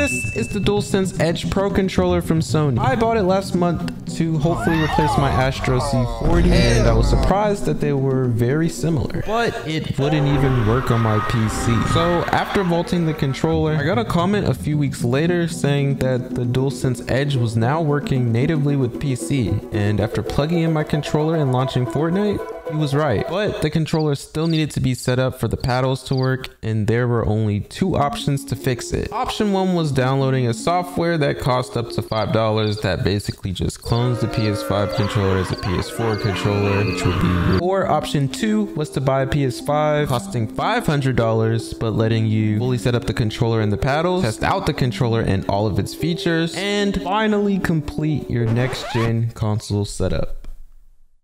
This is the DUALSENSE EDGE Pro controller from Sony. I bought it last month to hopefully replace my Astro C40, and I was surprised that they were very similar, but it wouldn't even work on my PC. So after vaulting the controller, I got a comment a few weeks later saying that the DUALSENSE EDGE was now working natively with PC, and after plugging in my controller and launching Fortnite, he was right, but the controller still needed to be set up for the paddles to work, and there were only two options to fix it. Option 1 was downloading a software that cost up to $5 that basically just clones the PS5 controller as a PS4 controller, which would be. Or option 2 was to buy a PS5 costing $500, but letting you fully set up the controller and the paddles, test out the controller and all of its features, and finally complete your next gen console setup.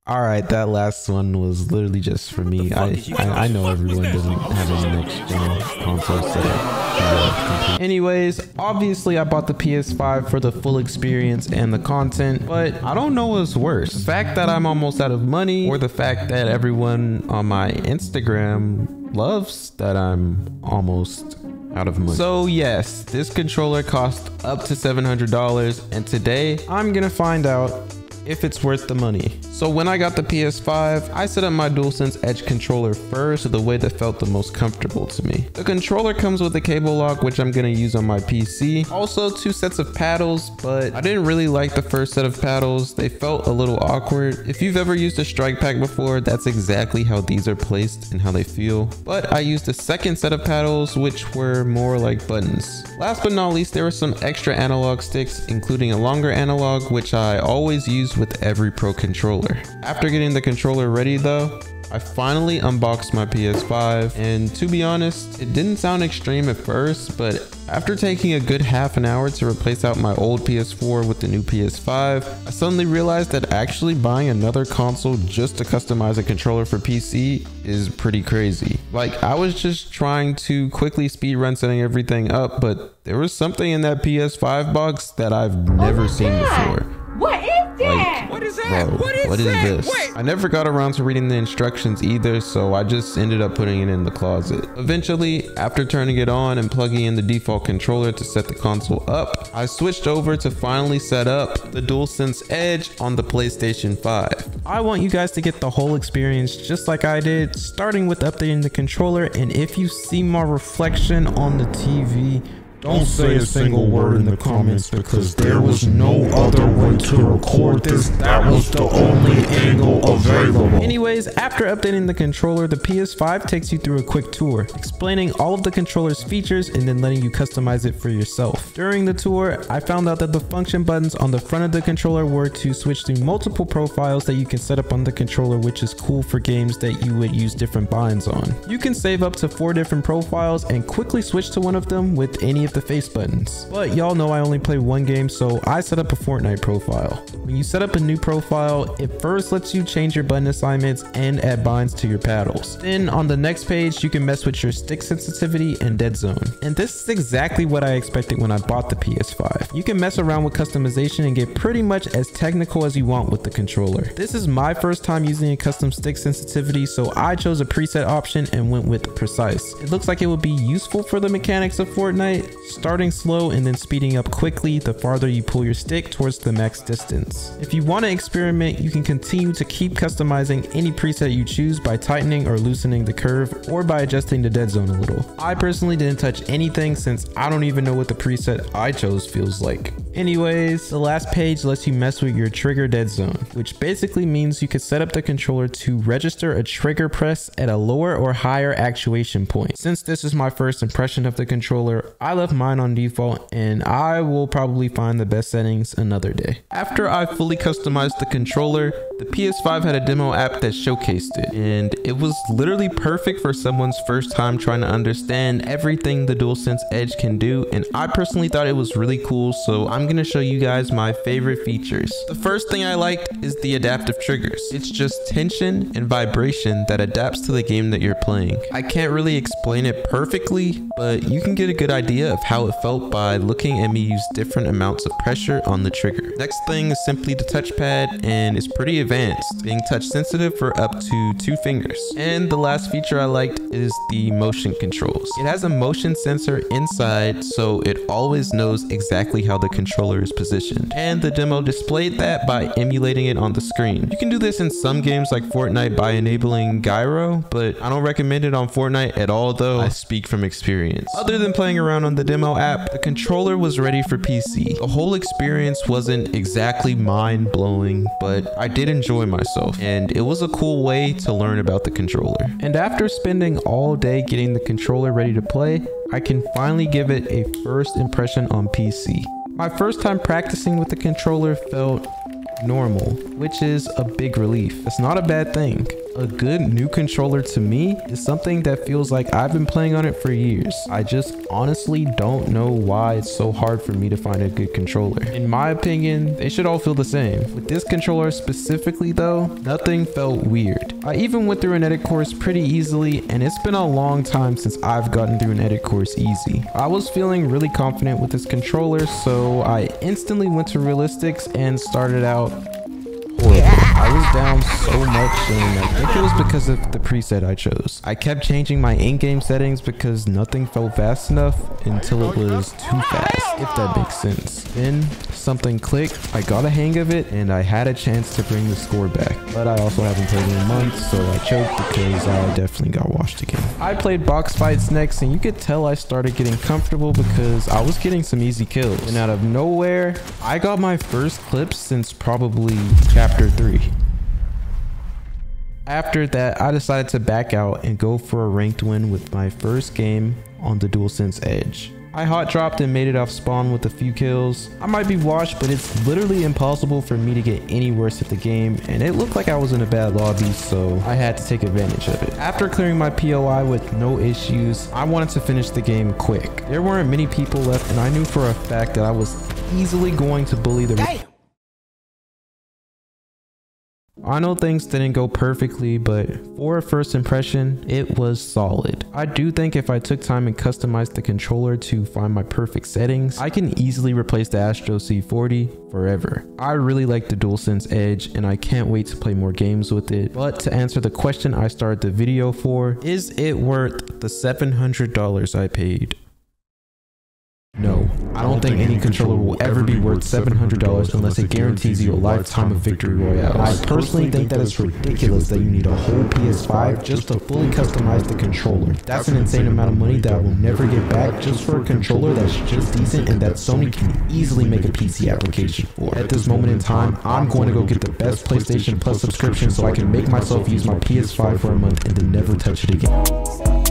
All right, that last one was literally just for me. I know everyone doesn't have a next gen console setup. Anyways, obviously I bought the PS5 for the full experience and the content, but I don't know what's worse. The fact that I'm almost out of money, or the fact that everyone on my Instagram loves that I'm almost out of money. So yes, this controller cost up to $700, and today I'm gonna find out if it's worth the money. So when I got the PS5, I set up my DUALSENSE EDGE controller first to the way that felt the most comfortable to me. The controller comes with a cable lock, which I'm gonna use on my PC. Also 2 sets of paddles, but I didn't really like the first set of paddles. They felt a little awkward. If you've ever used a strike pack before, that's exactly how these are placed and how they feel. But I used a second set of paddles, which were more like buttons. Last but not least, there were some extra analog sticks, including a longer analog, which I always use with every pro controller. After getting the controller ready though, I finally unboxed my PS5, and to be honest, it didn't sound extreme at first, but after taking a good half an hour to replace out my old PS4 with the new PS5, I suddenly realized that actually buying another console just to customize a controller for PC is pretty crazy. Like, I was just trying to quickly speedrun setting everything up, but there was something in that PS5 box that I've never seen before. What is that? What is that? Bro, what is this? I never got around to reading the instructions either, so I just ended up putting it in the closet. Eventually, after turning it on and plugging in the default controller to set the console up, I switched over to finally set up the DUALSENSE EDGE on the PlayStation 5. I want you guys to get the whole experience just like I did, starting with updating the controller, and if you see my reflection on the TV, don't say a single word in the comments, because there was no other way to record this. That was the only angle available. Anyways, after updating the controller, the PS5 takes you through a quick tour, explaining all of the controller's features and then letting you customize it for yourself. During the tour, I found out that the function buttons on the front of the controller were to switch through multiple profiles that you can set up on the controller, which is cool for games that you would use different binds on. You can save up to 4 different profiles and quickly switch to one of them with any of the face buttons. But y'all know I only play one game, so I set up a Fortnite profile. When you set up a new profile, it first lets you change your button assignments and add binds to your paddles. Then on the next page, you can mess with your stick sensitivity and dead zone. And this is exactly what I expected when I bought the PS5. You can mess around with customization and get pretty much as technical as you want with the controller. This is my first time using a custom stick sensitivity, so I chose a preset option and went with precise. It looks like it would be useful for the mechanics of Fortnite, starting slow and then speeding up quickly the farther you pull your stick towards the max distance. If you want to experiment, you can continue to keep customizing any preset you choose by tightening or loosening the curve, or by adjusting the dead zone a little. I personally didn't touch anything since I don't even know what the preset I chose feels like. Anyways, the last page lets you mess with your trigger dead zone, which basically means you can set up the controller to register a trigger press at a lower or higher actuation point. Since this is my first impression of the controller, I left mine on default, and I will probably find the best settings another day. After I fully customized the controller, the PS5 had a demo app that showcased it, and it was literally perfect for someone's first time trying to understand everything the DUALSENSE EDGE can do, and I personally thought it was really cool, so I'm gonna show you guys my favorite features. The first thing I liked is the adaptive triggers. It's just tension and vibration that adapts to the game that you're playing. I can't really explain it perfectly, but you can get a good idea of how it felt by looking at me use different amounts of pressure on the trigger. Next thing is simply the touchpad, and it's pretty advanced, being touch sensitive for up to 2 fingers. And the last feature I liked is the motion controls. It has a motion sensor inside, so it always knows exactly how the controller is positioned. And the demo displayed that by emulating it on the screen. You can do this in some games like Fortnite by enabling gyro, but I don't recommend it on Fortnite at all though. I speak from experience. Other than playing around on the demo app, the controller was ready for PC. The whole experience wasn't exactly mind-blowing, but I did enjoy myself, and it was a cool way to learn about the controller. And after spending all day getting the controller ready to play, I can finally give it a first impression on PC. My first time practicing with the controller felt normal, which is a big relief. It's not a bad thing. A good new controller to me is something that feels like I've been playing on it for years. I just honestly don't know why it's so hard for me to find a good controller. In my opinion, they should all feel the same. With this controller specifically though, nothing felt weird. I even went through an edit course pretty easily, and it's been a long time since I've gotten through an edit course easy. I was feeling really confident with this controller, so I instantly went to realistics and started out horrible. I was down so much, and I think it was because of the preset I chose. I kept changing my in-game settings because nothing felt fast enough until it was too fast, if that makes sense. Then something clicked, I got a hang of it, and I had a chance to bring the score back. But I also haven't played in months, so I choked because I definitely got washed again. I played box fights next, and you could tell I started getting comfortable because I was getting some easy kills. And out of nowhere, I got my first clips since probably chapter 3. After that, I decided to back out and go for a ranked win with my first game on the DualSense Edge. I hot dropped and made it off spawn with a few kills. I might be washed, but it's literally impossible for me to get any worse at the game, and it looked like I was in a bad lobby, so I had to take advantage of it. After clearing my POI with no issues, I wanted to finish the game quick. There weren't many people left, and I knew for a fact that I was easily going to bully the I know things didn't go perfectly, but for a first impression, it was solid. I do think if I took time and customized the controller to find my perfect settings, I can easily replace the Astro C40 forever. I really like the DualSense Edge, and I can't wait to play more games with it. But to answer the question I started the video for, is it worth the $700 I paid? No, I don't think any controller will ever be worth $700 unless it guarantees you a lifetime of victory royales. I personally think that it's ridiculous that you need a whole PS5 just to fully customize the controller. That's an insane amount of money that I will never get back just for a controller that's just decent and that Sony can easily make a PC application for. At this moment in time, I'm going to go get the best PlayStation Plus subscription so I can make myself use my PS5 for a month and then never touch it again.